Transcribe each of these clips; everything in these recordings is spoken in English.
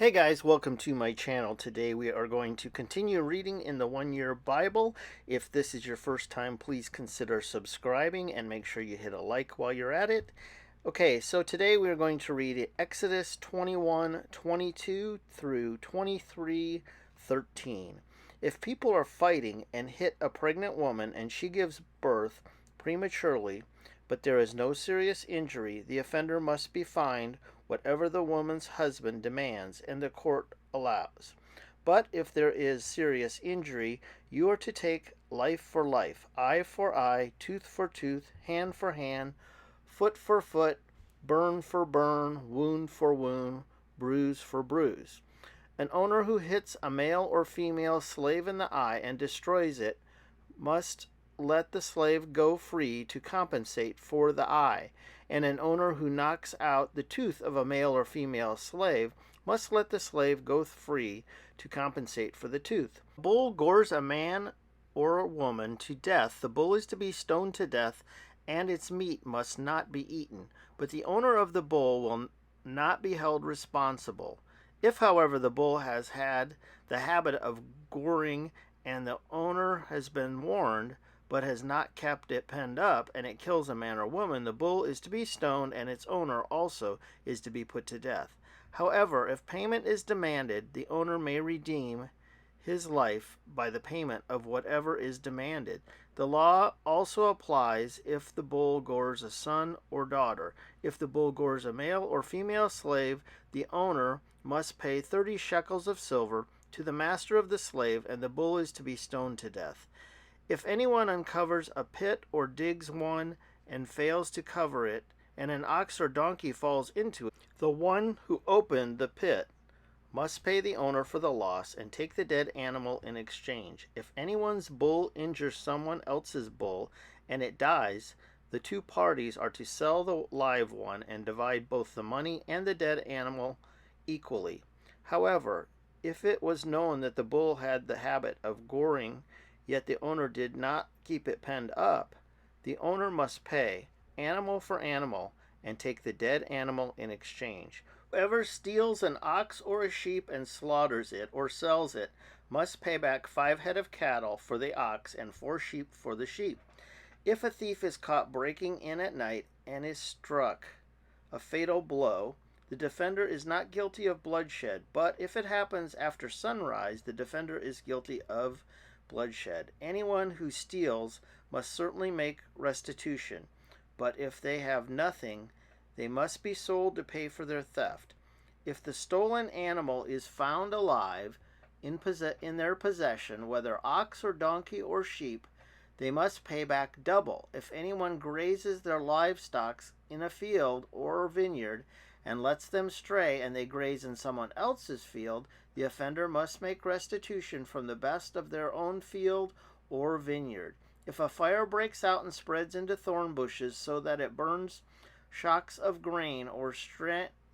Hey guys, welcome to my channel. Today we are going to continue reading in the One-Year Bible. If this is your first time, please consider subscribing and make sure you hit a like while you're at it. Okay, so today we are going to read Exodus 21:22 through 23:13. If people are fighting and hit a pregnant woman and she gives birth prematurely, but there is no serious injury, the offender must be fined whatever the woman's husband demands and the court allows. But if there is serious injury, you are to take life for life, eye for eye, tooth for tooth, hand for hand, foot for foot, burn for burn, wound for wound, bruise for bruise. An owner who hits a male or female slave in the eye and destroys it must let the slave go free to compensate for the eye, and an owner who knocks out the tooth of a male or female slave must let the slave go free to compensate for the tooth. A bull gores a man or a woman to death. The bull is to be stoned to death, and its meat must not be eaten, but the owner of the bull will not be held responsible. If, however, the bull has had the habit of goring and the owner has been warned, but has not kept it penned up, and it kills a man or woman, the bull is to be stoned, and its owner also is to be put to death. However, if payment is demanded, the owner may redeem his life by the payment of whatever is demanded. The law also applies if the bull gores a son or daughter. If the bull gores a male or female slave, the owner must pay 30 shekels of silver to the master of the slave, and the bull is to be stoned to death. If anyone uncovers a pit or digs one and fails to cover it, and an ox or donkey falls into it, the one who opened the pit must pay the owner for the loss and take the dead animal in exchange. If anyone's bull injures someone else's bull and it dies, the two parties are to sell the live one and divide both the money and the dead animal equally. However, if it was known that the bull had the habit of goring, yet the owner did not keep it penned up, the owner must pay animal for animal and take the dead animal in exchange. Whoever steals an ox or a sheep and slaughters it or sells it must pay back 5 head of cattle for the ox and 4 sheep for the sheep. If a thief is caught breaking in at night and is struck a fatal blow, the defender is not guilty of bloodshed, but if it happens after sunrise, the defender is guilty of bloodshed. Anyone who steals must certainly make restitution, but if they have nothing, they must be sold to pay for their theft. If the stolen animal is found alive in their possession, whether ox or donkey or sheep, they must pay back double. If anyone grazes their livestock in a field or vineyard and lets them stray and they graze in someone else's field, the offender must make restitution from the best of their own field or vineyard. If a fire breaks out and spreads into thorn bushes so that it burns shocks of grain or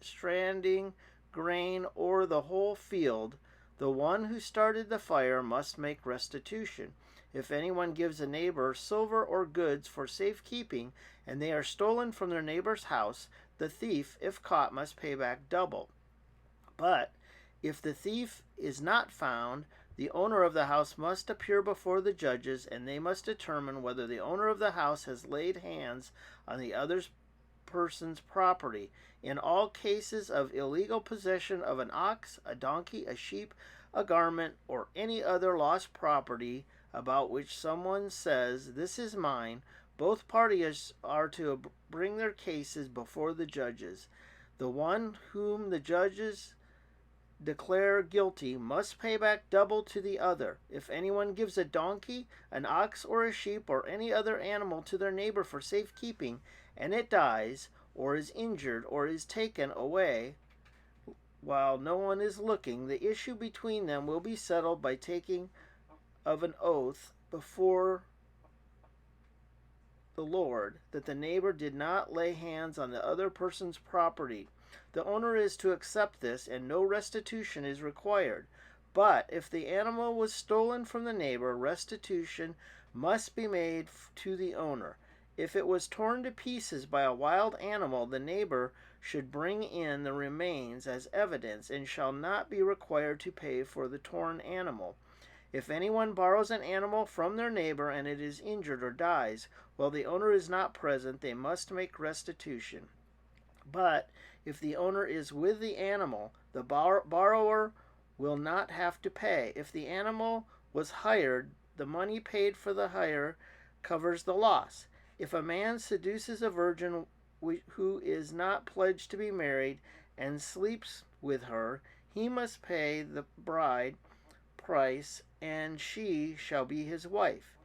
stranding grain or the whole field, the one who started the fire must make restitution. If anyone gives a neighbor silver or goods for safekeeping and they are stolen from their neighbor's house, the thief, if caught, must pay back double. But if the thief is not found, the owner of the house must appear before the judges, and they must determine whether the owner of the house has laid hands on the other person's property. In all cases of illegal possession of an ox, a donkey, a sheep, a garment, or any other lost property about which someone says, "This is mine," both parties are to bring their cases before the judges. The one whom the judges declare guilty must pay back double to the other. If anyone gives a donkey, an ox, or a sheep, or any other animal to their neighbor for safekeeping, and it dies, or is injured, or is taken away while no one is looking, the issue between them will be settled by taking of an oath before the Lord that the neighbor did not lay hands on the other person's property. The owner is to accept this, and no restitution is required. But if the animal was stolen from the neighbor, restitution must be made to the owner. If it was torn to pieces by a wild animal, the neighbor should bring in the remains as evidence and shall not be required to pay for the torn animal. If anyone borrows an animal from their neighbor and it is injured or dies, while the owner is not present, they must make restitution. But if the owner is with the animal, the borrower will not have to pay. If the animal was hired, the money paid for the hire covers the loss. If a man seduces a virgin who is not pledged to be married and sleeps with her, he must pay the bride price, and she shall be his wife.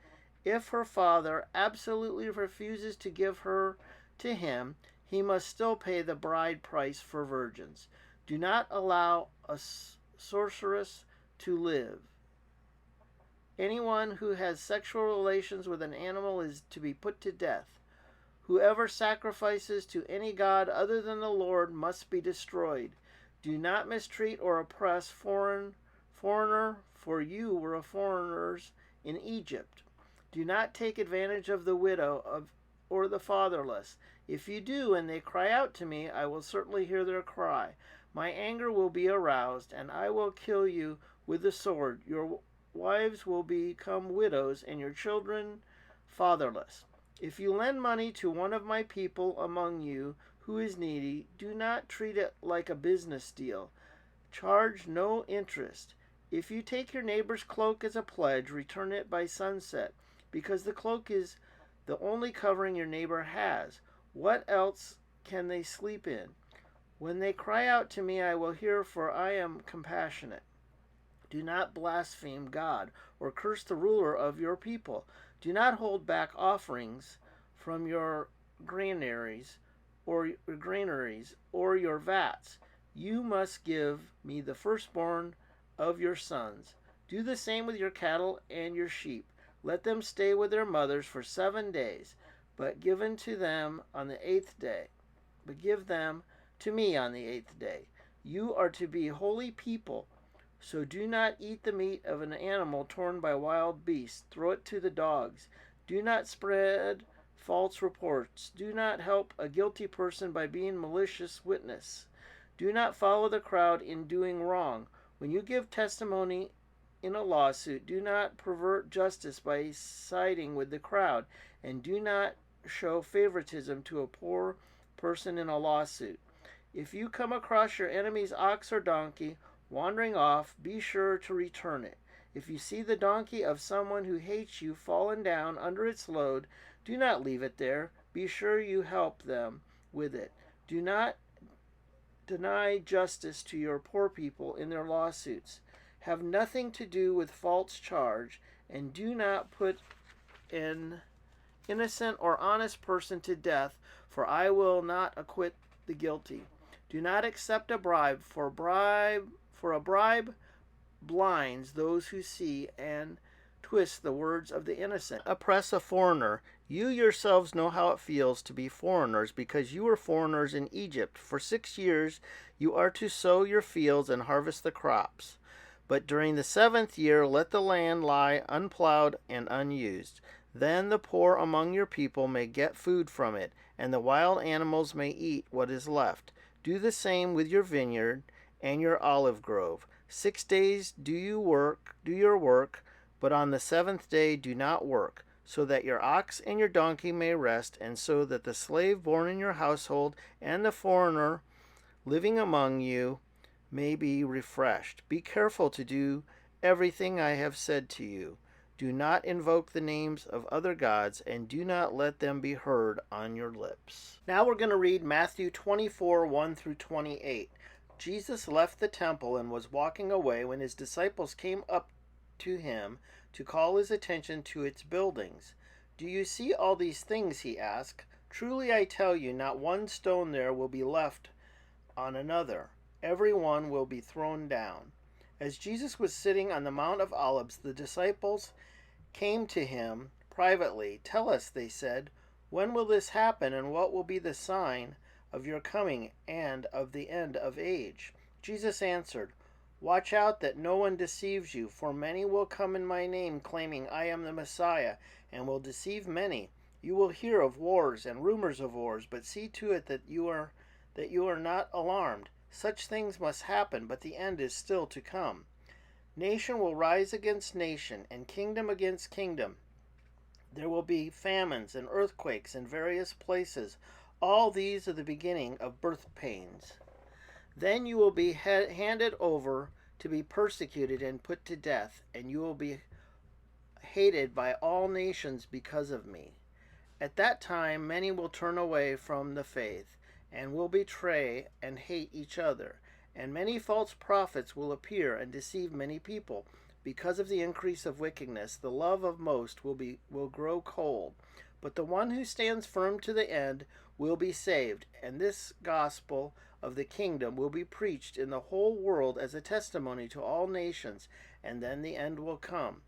If her father absolutely refuses to give her to him, he must still pay the bride price for virgins. Do not allow a sorceress to live. Anyone who has sexual relations with an animal is to be put to death. Whoever sacrifices to any god other than the Lord must be destroyed. Do not mistreat or oppress foreigner, for you were foreigners in Egypt. Do not take advantage of the widow or the fatherless. If you do, and they cry out to me, I will certainly hear their cry. My anger will be aroused, and I will kill you with the sword. Your wives will become widows, and your children fatherless. If you lend money to one of my people among you who is needy, do not treat it like a business deal. Charge no interest. If you take your neighbor's cloak as a pledge, return it by sunset, because the cloak is the only covering your neighbor has. What else can they sleep in? When they cry out to me, I will hear, for I am compassionate. Do not blaspheme God or curse the ruler of your people. Do not hold back offerings from your granaries or your vats. You must give me the firstborn of your sons. Do the same with your cattle and your sheep. Let them stay with their mothers for 7 days, but give them to me on the 8th day. You are to be holy people, so do not eat the meat of an animal torn by wild beasts. Throw it to the dogs. Do not spread false reports. Do not help a guilty person by being malicious witness. Do not follow the crowd in doing wrong. When you give testimony in a lawsuit, do not pervert justice by siding with the crowd, and do not show favoritism to a poor person in a lawsuit. If you come across your enemy's ox or donkey wandering off, be sure to return it. If you see the donkey of someone who hates you fallen down under its load, do not leave it there. Be sure you help them with it. Do not deny justice to your poor people in their lawsuits. Have nothing to do with false charge, and do not put an innocent or honest person to death, for I will not acquit the guilty. Do not accept a bribe, for a bribe blinds those who see and twists the words of the innocent. Oppress a foreigner. You yourselves know how it feels to be foreigners, because you were foreigners in Egypt. For 6 years you are to sow your fields and harvest the crops. But during the 7th year let the land lie unplowed and unused. Then the poor among your people may get food from it, and the wild animals may eat what is left. Do the same with your vineyard and your olive grove. 6 days do your work, but on the 7th day do not work, so that your ox and your donkey may rest, and so that the slave born in your household and the foreigner living among you may be refreshed. Be careful to do everything I have said to you. Do not invoke the names of other gods, and do not let them be heard on your lips. Now we're going to read Matthew 24, 1 through 28. Jesus left the temple and was walking away when his disciples came up to him to call his attention to its buildings. Do you see all these things? He asked. Truly I tell you, not one stone there will be left on another. Every one will be thrown down. As Jesus was sitting on the Mount of Olives, the disciples came to him privately. Tell us, they said, when will this happen, and what will be the sign of your coming and of the end of age? Jesus answered, Watch out that no one deceives you, for many will come in my name, claiming I am the Messiah, and will deceive many. You will hear of wars and rumors of wars, but see to it that that you are not alarmed. Such things must happen, but the end is still to come. Nation will rise against nation, and kingdom against kingdom. There will be famines and earthquakes in various places. All these are the beginning of birth pains. Then you will be handed over to be persecuted and put to death, and you will be hated by all nations because of me. At that time, many will turn away from the faith and will betray and hate each other. And many false prophets will appear and deceive many people. Because of the increase of wickedness, the love of most will grow cold. But the one who stands firm to the end will be saved. And this gospel of the kingdom will be preached in the whole world as a testimony to all nations, and then the end will come.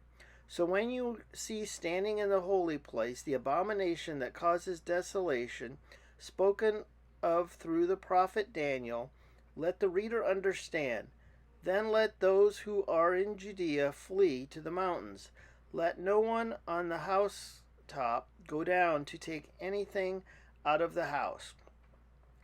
So when you see standing in the holy place the abomination that causes desolation, spoken of through the prophet Daniel, let the reader understand. Then let those who are in Judea flee to the mountains. Let no one on the housetop go down to take anything out of the house.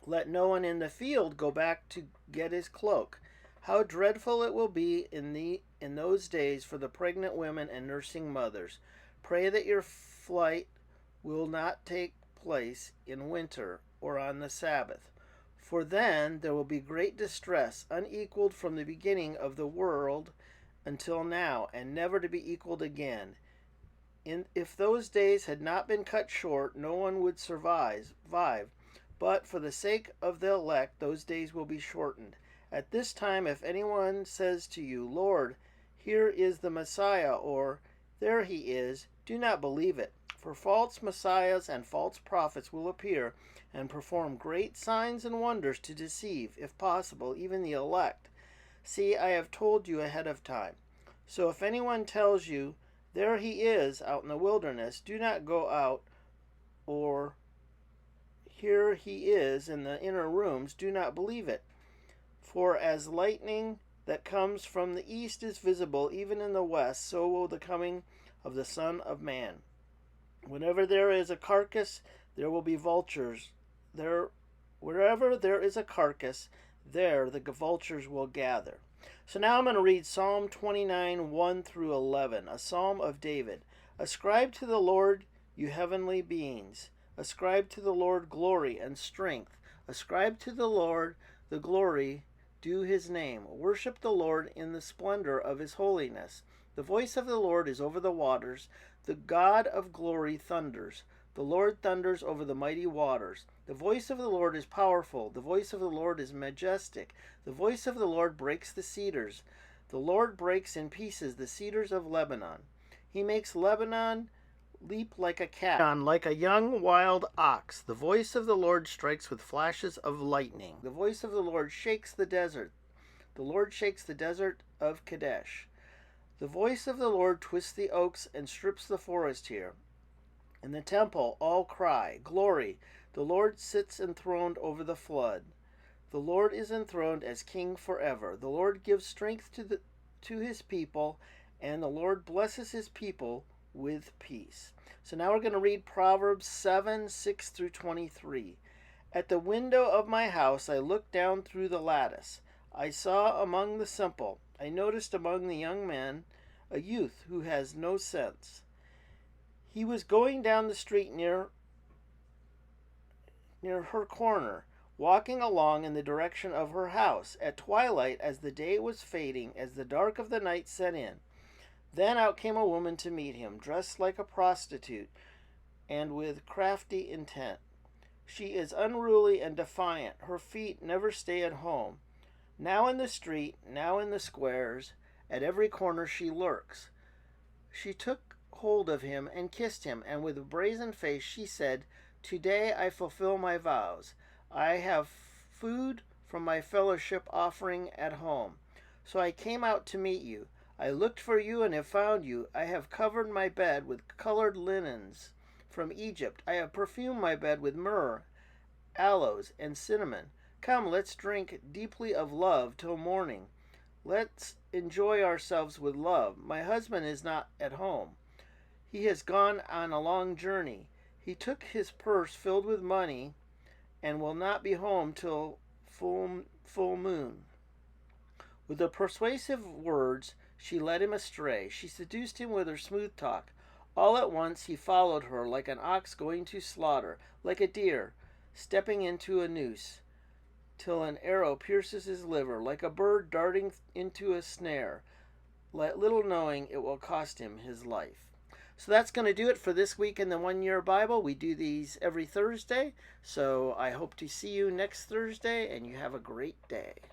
Let no one in the field go back to get his cloak. How dreadful it will be in those days for the pregnant women and nursing mothers. Pray that your flight will not take place in winter or on the Sabbath. For then there will be great distress, unequaled from the beginning of the world until now, and never to be equaled again. If those days had not been cut short, no one would survive. But for the sake of the elect, those days will be shortened. At this time, if anyone says to you, Lord, here is the Messiah, or there he is, do not believe it. For false messiahs and false prophets will appear and perform great signs and wonders to deceive, if possible, even the elect. See, I have told you ahead of time. So if anyone tells you, there he is out in the wilderness, do not go out, or here he is in the inner rooms, do not believe it. For as lightning that comes from the east is visible even in the west, so will the coming of the Son of Man. Whenever there is a carcass, there will be vultures. Wherever there is a carcass, there the vultures will gather. So now I'm going to read Psalm 29, 1 through 11, a psalm of David. Ascribe to the Lord, you heavenly beings. Ascribe to the Lord glory and strength. Ascribe to the Lord the glory due his name. Worship the Lord in the splendor of his holiness. The voice of the Lord is over the waters. The God of glory thunders. The Lord thunders over the mighty waters. The voice of the Lord is powerful. The voice of the Lord is majestic. The voice of the Lord breaks the cedars. The Lord breaks in pieces the cedars of Lebanon. He makes Lebanon leap like a cat, like a young wild ox. The voice of the Lord strikes with flashes of lightning. The voice of the Lord shakes the desert. The Lord shakes the desert of Kadesh. The voice of the Lord twists the oaks and strips the forest here. In the temple all cry, Glory! The Lord sits enthroned over the flood. The Lord is enthroned as king forever. The Lord gives strength to his people, and the Lord blesses his people with peace. So now we're going to read Proverbs 7, 6 through 23. At the window of my house I looked down through the lattice. I saw among the simple, I noticed among the young men, a youth who has no sense. He was going down the street near her corner, walking along in the direction of her house, at twilight as the day was fading, as the dark of the night set in. Then out came a woman to meet him, dressed like a prostitute, and with crafty intent. She is unruly and defiant. Her feet never stay at home. Now in the street, now in the squares, at every corner she lurks. She took hold of him and kissed him, and with a brazen face she said, Today I fulfill my vows. I have food from my fellowship offering at home. So I came out to meet you. I looked for you and have found you. I have covered my bed with colored linens from Egypt. I have perfumed my bed with myrrh, aloes, and cinnamon. Come, let's drink deeply of love till morning. Let's enjoy ourselves with love. My husband is not at home. He has gone on a long journey. He took his purse filled with money and will not be home till full moon. With her persuasive words, she led him astray. She seduced him with her smooth talk. All at once he followed her like an ox going to slaughter, like a deer stepping into a noose, till an arrow pierces his liver, like a bird darting into a snare, little knowing it will cost him his life. So that's going to do it for this week in the 1 Year Bible. We do these every Thursday, so I hope to see you next Thursday, and you have a great day.